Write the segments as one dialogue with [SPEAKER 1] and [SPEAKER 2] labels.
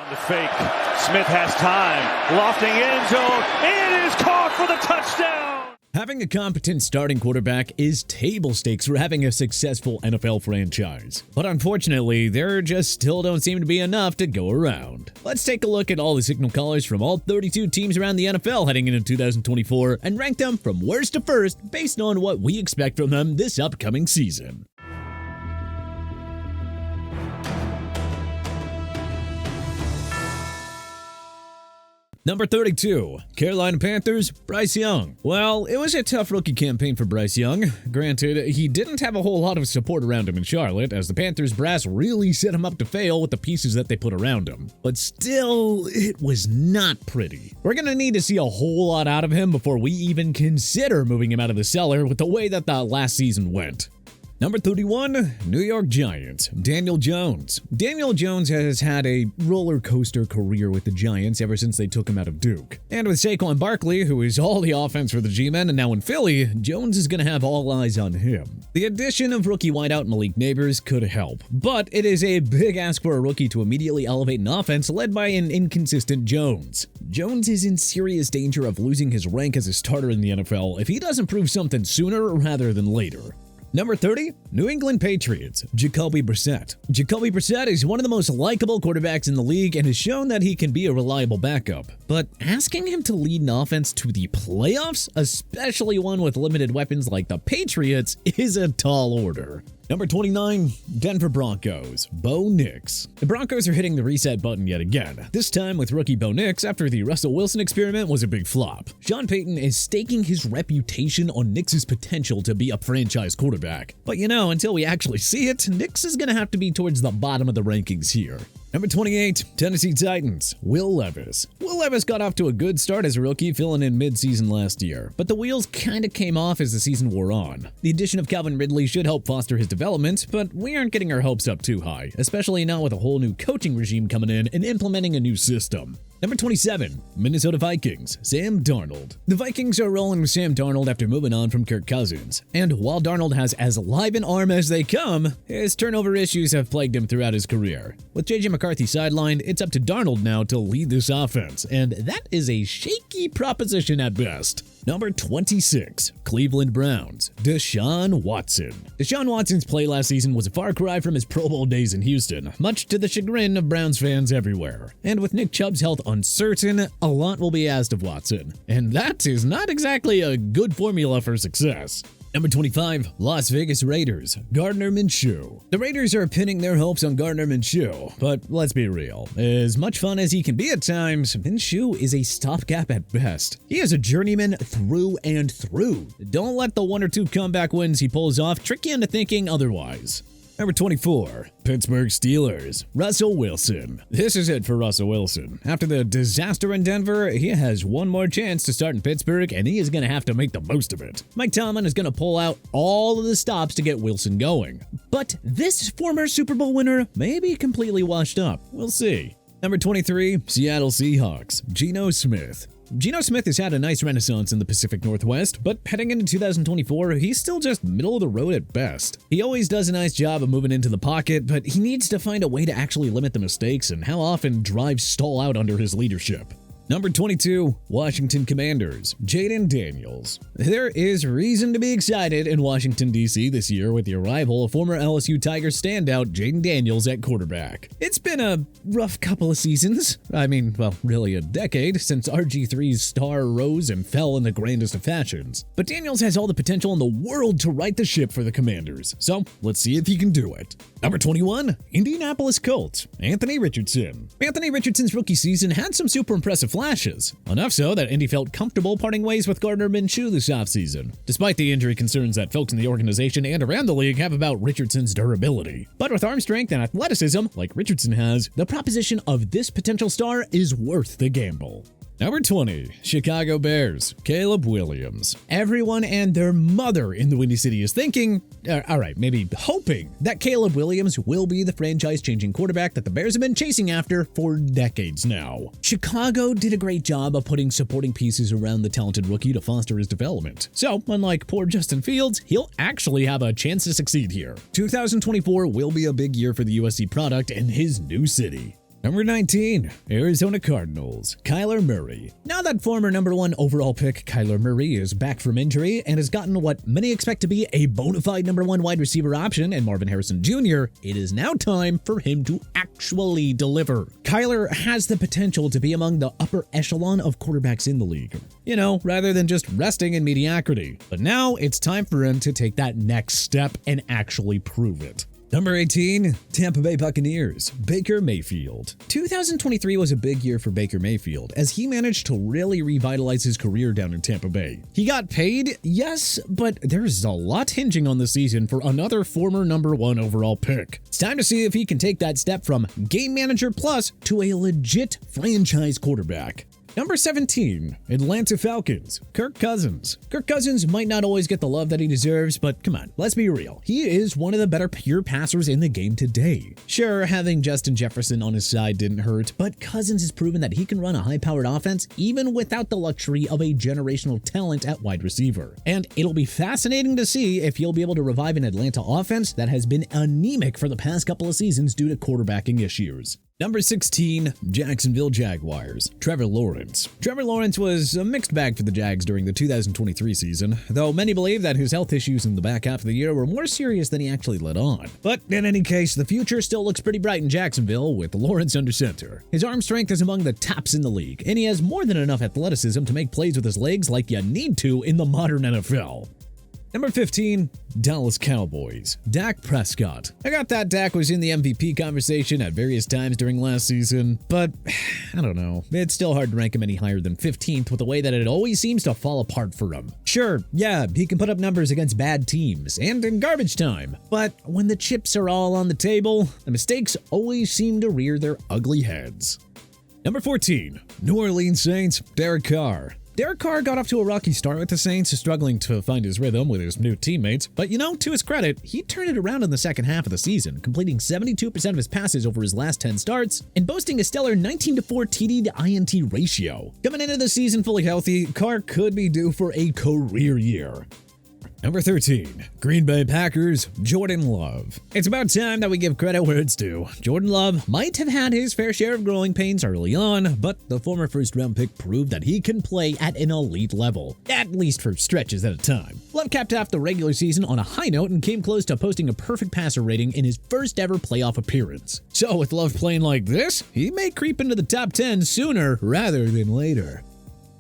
[SPEAKER 1] The fake. Smith has time. Lofting end zone. It is caught for the touchdown.
[SPEAKER 2] Having a competent starting quarterback is table stakes for having a successful NFL franchise. But unfortunately, there just still don't seem to be enough to go around. Let's take a look at all the signal callers from all 32 teams around the NFL heading into 2024 and rank them from worst to first based on what we expect from them this upcoming season. Number 32, Carolina Panthers, Bryce Young. Well, it was a tough rookie campaign for Bryce Young. Granted, he didn't have a whole lot of support around him in Charlotte, as the Panthers brass really set him up to fail with the pieces that they put around him. But still, it was not pretty. We're gonna need to see a whole lot out of him before we even consider moving him out of the cellar with the way that the last season went. Number 31, New York Giants, Daniel Jones. Daniel Jones has had a roller coaster career with the Giants ever since they took him out of Duke. And with Saquon Barkley, who is all the offense for the G-Men and now in Philly, Jones is going to have all eyes on him. The addition of rookie wideout Malik Neighbors could help, but it is a big ask for a rookie to immediately elevate an offense led by an inconsistent Jones. Jones is in serious danger of losing his rank as a starter in the NFL if he doesn't prove something sooner rather than later. Number 30, New England Patriots, Jacoby Brissett. Jacoby Brissett is one of the most likable quarterbacks in the league and has shown that he can be a reliable backup. But asking him to lead an offense to the playoffs, especially one with limited weapons like the Patriots, is a tall order. Number 29, Denver Broncos, Bo Nix. The Broncos are hitting the reset button yet again, this time with rookie Bo Nix after the Russell Wilson experiment was a big flop. Sean Payton is staking his reputation on Nix's potential to be a franchise quarterback. But until we actually see it, Nix is going to have to be towards the bottom of the rankings here. Number 28, Tennessee Titans, Will Levis. Will Levis got off to a good start as a rookie, filling in mid-season last year, but the wheels kind of came off as the season wore on. The addition of Calvin Ridley should help foster his development, but we aren't getting our hopes up too high, especially now with a whole new coaching regime coming in and implementing a new system. Number 27, Minnesota Vikings, Sam Darnold. The Vikings are rolling with Sam Darnold after moving on from Kirk Cousins, and while Darnold has as live an arm as they come, his turnover issues have plagued him throughout his career. With J.J. McCarthy sidelined, it's up to Darnold now to lead this offense, and that is a shaky proposition at best. Number 26, Cleveland Browns, Deshaun Watson. Deshaun Watson's play last season was a far cry from his Pro Bowl days in Houston, much to the chagrin of Browns fans everywhere. And with Nick Chubb's health uncertain, a lot will be asked of Watson, and that is not exactly a good formula for success. Number 25, Las Vegas Raiders, Gardner Minshew. The Raiders are pinning their hopes on Gardner Minshew, but let's be real. As much fun as he can be at times, Minshew is a stopgap at best. He is a journeyman through and through. Don't let the one or two comeback wins he pulls off trick you into thinking otherwise. Number 24, Pittsburgh Steelers, Russell Wilson. This is it for Russell Wilson. After the disaster in Denver, he has one more chance to start in Pittsburgh, and he is going to have to make the most of it. Mike Tomlin is going to pull out all of the stops to get Wilson going. But this former Super Bowl winner may be completely washed up. We'll see. Number 23, Seattle Seahawks, Geno Smith. Geno Smith has had a nice renaissance in the Pacific Northwest, but heading into 2024, he's still just middle of the road at best. He always does a nice job of moving into the pocket, but he needs to find a way to actually limit the mistakes and how often drives stall out under his leadership. Number 22, Washington Commanders, Jaden Daniels. There is reason to be excited in Washington, D.C. this year with the arrival of former LSU Tigers standout Jaden Daniels at quarterback. It's been a rough couple of seasons. Really a decade since RG3's star rose and fell in the grandest of fashions. But Daniels has all the potential in the world to right the ship for the Commanders. So let's see if he can do it. Number 21, Indianapolis Colts, Anthony Richardson. Anthony Richardson's rookie season had some super impressive flashes. Enough so that Indy felt comfortable parting ways with Gardner Minshew this offseason, despite the injury concerns that folks in the organization and around the league have about Richardson's durability. But with arm strength and athleticism like Richardson has, the proposition of this potential star is worth the gamble. Number 20, Chicago Bears, Caleb Williams. Everyone and their mother in the Windy City is thinking, maybe hoping, that Caleb Williams will be the franchise-changing quarterback that the Bears have been chasing after for decades now. Chicago did a great job of putting supporting pieces around the talented rookie to foster his development. So, unlike poor Justin Fields, he'll actually have a chance to succeed here. 2024 will be a big year for the USC product in his new city. Number 19, Arizona Cardinals, Kyler Murray. Now that former number 1 overall pick Kyler Murray is back from injury and has gotten what many expect to be a bona fide number 1 wide receiver option in Marvin Harrison Jr., it is now time for him to actually deliver. Kyler has the potential to be among the upper echelon of quarterbacks in the league. You know, rather than just resting in mediocrity. But now it's time for him to take that next step and actually prove it. Number 18, Tampa Bay Buccaneers, Baker Mayfield. 2023 was a big year for Baker Mayfield as he managed to really revitalize his career down in Tampa Bay. He got paid, yes, but there's a lot hinging on the season for another former number 1 overall pick. It's time to see if he can take that step from game manager plus to a legit franchise quarterback. Number 17, Atlanta Falcons, Kirk Cousins. Kirk Cousins might not always get the love that he deserves, but come on, let's be real. He is one of the better pure passers in the game today. Sure, having Justin Jefferson on his side didn't hurt, but Cousins has proven that he can run a high-powered offense even without the luxury of a generational talent at wide receiver. And it'll be fascinating to see if he'll be able to revive an Atlanta offense that has been anemic for the past couple of seasons due to quarterbacking issues. Number 16, Jacksonville Jaguars, Trevor Lawrence. Trevor Lawrence was a mixed bag for the Jags during the 2023 season, though many believe that his health issues in the back half of the year were more serious than he actually let on. But in any case, the future still looks pretty bright in Jacksonville with Lawrence under center. His arm strength is among the tops in the league, and he has more than enough athleticism to make plays with his legs like you need to in the modern NFL. Number 15, Dallas Cowboys, Dak Prescott. I got that Dak was in the MVP conversation at various times during last season, but I don't know. It's still hard to rank him any higher than 15th with the way that it always seems to fall apart for him. Sure, yeah, he can put up numbers against bad teams and in garbage time, but when the chips are all on the table, the mistakes always seem to rear their ugly heads. Number 14, New Orleans Saints, Derek Carr. Derek Carr got off to a rocky start with the Saints, struggling to find his rhythm with his new teammates, but to his credit, he turned it around in the second half of the season, completing 72% of his passes over his last 10 starts and boasting a stellar 19-4 TD to INT ratio. Coming into the season fully healthy, Carr could be due for a career year. Number 13, Green Bay Packers, Jordan Love. It's about time that we give credit where it's due. Jordan Love might have had his fair share of growing pains early on, but the former first-round pick proved that he can play at an elite level, at least for stretches at a time. Love capped off the regular season on a high note and came close to posting a perfect passer rating in his first ever playoff appearance. So with Love playing like this, he may creep into the top 10 sooner rather than later.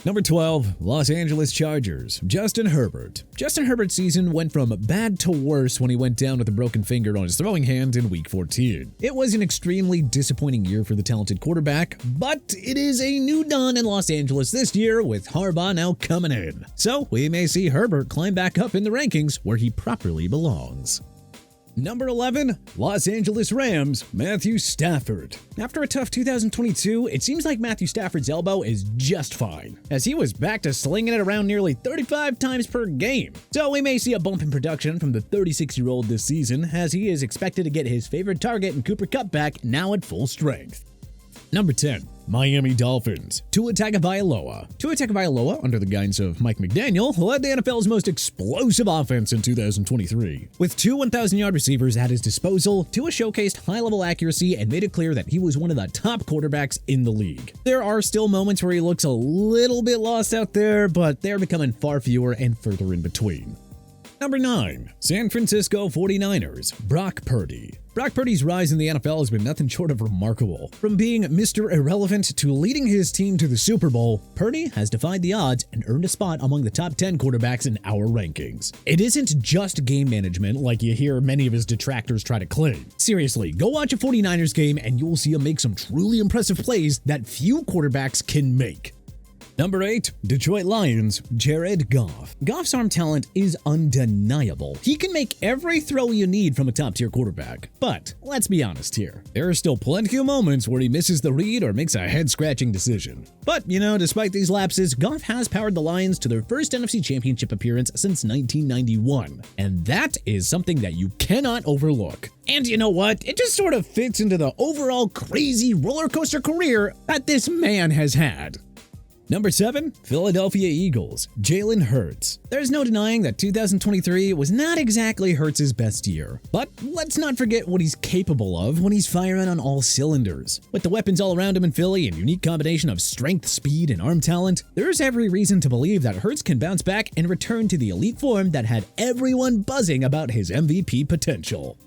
[SPEAKER 2] Number 12, Los Angeles Chargers, Justin Herbert. Justin Herbert's season went from bad to worse when he went down with a broken finger on his throwing hand in Week 14. It was an extremely disappointing year for the talented quarterback, but it is a new dawn in Los Angeles this year with Harbaugh now coming in. So we may see Herbert climb back up in the rankings where he properly belongs. Number 11, Los Angeles Rams, Matthew Stafford. After a tough 2022, it seems like Matthew Stafford's elbow is just fine, as he was back to slinging it around nearly 35 times per game. So we may see a bump in production from the 36-year-old this season, as he is expected to get his favorite target in Cooper Kupp back now at full strength. Number 10, Miami Dolphins, Tua Tagovailoa. Tua Tagovailoa, under the guidance of Mike McDaniel, led the NFL's most explosive offense in 2023. With two 1,000-yard receivers at his disposal, Tua showcased high-level accuracy and made it clear that he was one of the top quarterbacks in the league. There are still moments where he looks a little bit lost out there, but they're becoming far fewer and further in between. Number 9, San Francisco 49ers, Brock Purdy. Brock Purdy's rise in the NFL has been nothing short of remarkable. From being Mr. Irrelevant to leading his team to the Super Bowl, Purdy has defied the odds and earned a spot among the top 10 quarterbacks in our rankings. It isn't just game management like you hear many of his detractors try to claim. Seriously, go watch a 49ers game and you'll see him make some truly impressive plays that few quarterbacks can make. Number 8, Detroit Lions, Jared Goff. Goff's arm talent is undeniable. He can make every throw you need from a top-tier quarterback. But let's be honest here. There are still plenty of moments where he misses the read or makes a head-scratching decision. But, despite these lapses, Goff has powered the Lions to their first NFC Championship appearance since 1991. And that is something that you cannot overlook. And you know what? It just sort of fits into the overall crazy roller coaster career that this man has had. Number 7, Philadelphia Eagles, Jalen Hurts. There's no denying that 2023 was not exactly Hurts' best year, but let's not forget what he's capable of when he's firing on all cylinders. With the weapons all around him in Philly and unique combination of strength, speed, and arm talent, there's every reason to believe that Hurts can bounce back and return to the elite form that had everyone buzzing about his MVP potential.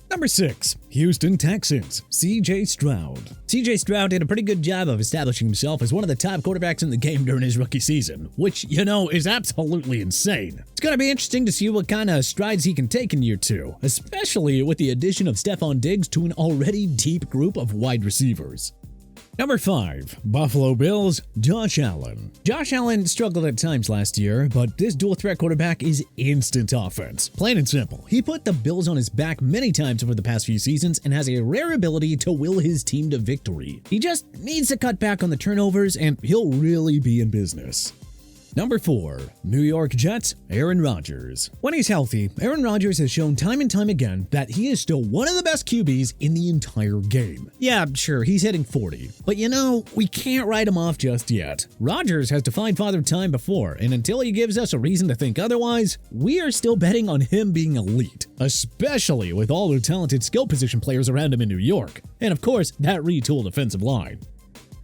[SPEAKER 2] Number 6, Houston Texans, CJ Stroud. CJ Stroud did a pretty good job of establishing himself as one of the top quarterbacks in the game during his rookie season, which, is absolutely insane. It's going to be interesting to see what kind of strides he can take in year 2, especially with the addition of Stephon Diggs to an already deep group of wide receivers. Number 5, Buffalo Bills, Josh Allen. Josh Allen struggled at times last year, but this dual-threat quarterback is instant offense. Plain and simple, he put the Bills on his back many times over the past few seasons and has a rare ability to will his team to victory. He just needs to cut back on the turnovers and he'll really be in business. Number 4, New York Jets, Aaron Rodgers. When he's healthy, Aaron Rodgers has shown time and time again that he is still one of the best QBs in the entire game. Yeah, sure, he's hitting 40, but we can't write him off just yet. Rodgers has defied Father Time before, and until he gives us a reason to think otherwise, we are still betting on him being elite, especially with all the talented skill position players around him in New York, and of course, that retooled offensive line.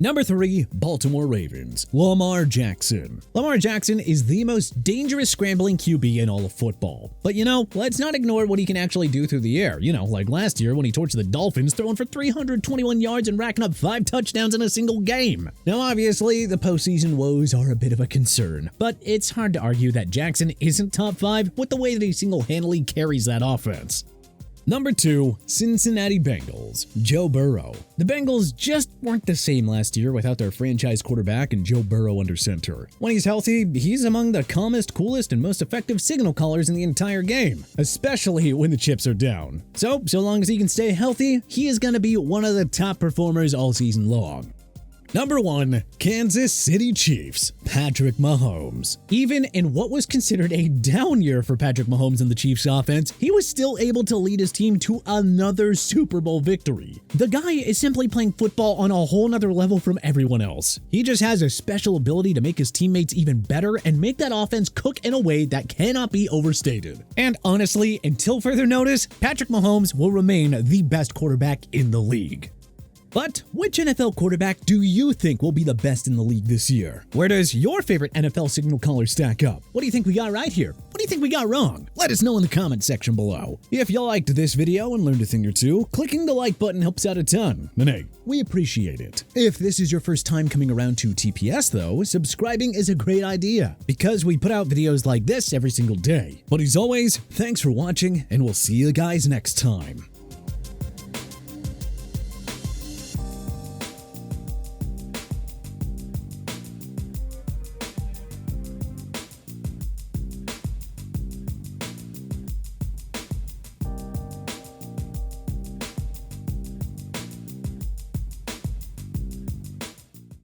[SPEAKER 2] Number 3, Baltimore Ravens, Lamar Jackson. Lamar Jackson is the most dangerous scrambling QB in all of football. But let's not ignore what he can actually do through the air. Like last year when he torched the Dolphins, throwing for 321 yards and racking up 5 touchdowns in a single game. Now obviously, the postseason woes are a bit of a concern, but it's hard to argue that Jackson isn't top 5 with the way that he single-handedly carries that offense. Number 2, Cincinnati Bengals, Joe Burrow. The Bengals just weren't the same last year without their franchise quarterback and Joe Burrow under center. When he's healthy, he's among the calmest, coolest, and most effective signal callers in the entire game, especially when the chips are down. So long as he can stay healthy, he is going to be one of the top performers all season long. Number 1, Kansas City Chiefs, Patrick Mahomes. Even in what was considered a down year for Patrick Mahomes and the Chiefs offense, he was still able to lead his team to another Super Bowl victory. The guy is simply playing football on a whole nother level from everyone else. He just has a special ability to make his teammates even better and make that offense cook in a way that cannot be overstated. And honestly, until further notice, Patrick Mahomes will remain the best quarterback in the league. But which NFL quarterback do you think will be the best in the league this year? Where does your favorite NFL signal caller stack up? What do you think we got right here? What do you think we got wrong? Let us know in the comment section below. If you liked this video and learned a thing or two, clicking the like button helps out a ton. And hey, we appreciate it. If this is your first time coming around to TPS though, subscribing is a great idea because we put out videos like this every single day. But as always, thanks for watching and we'll see you guys next time.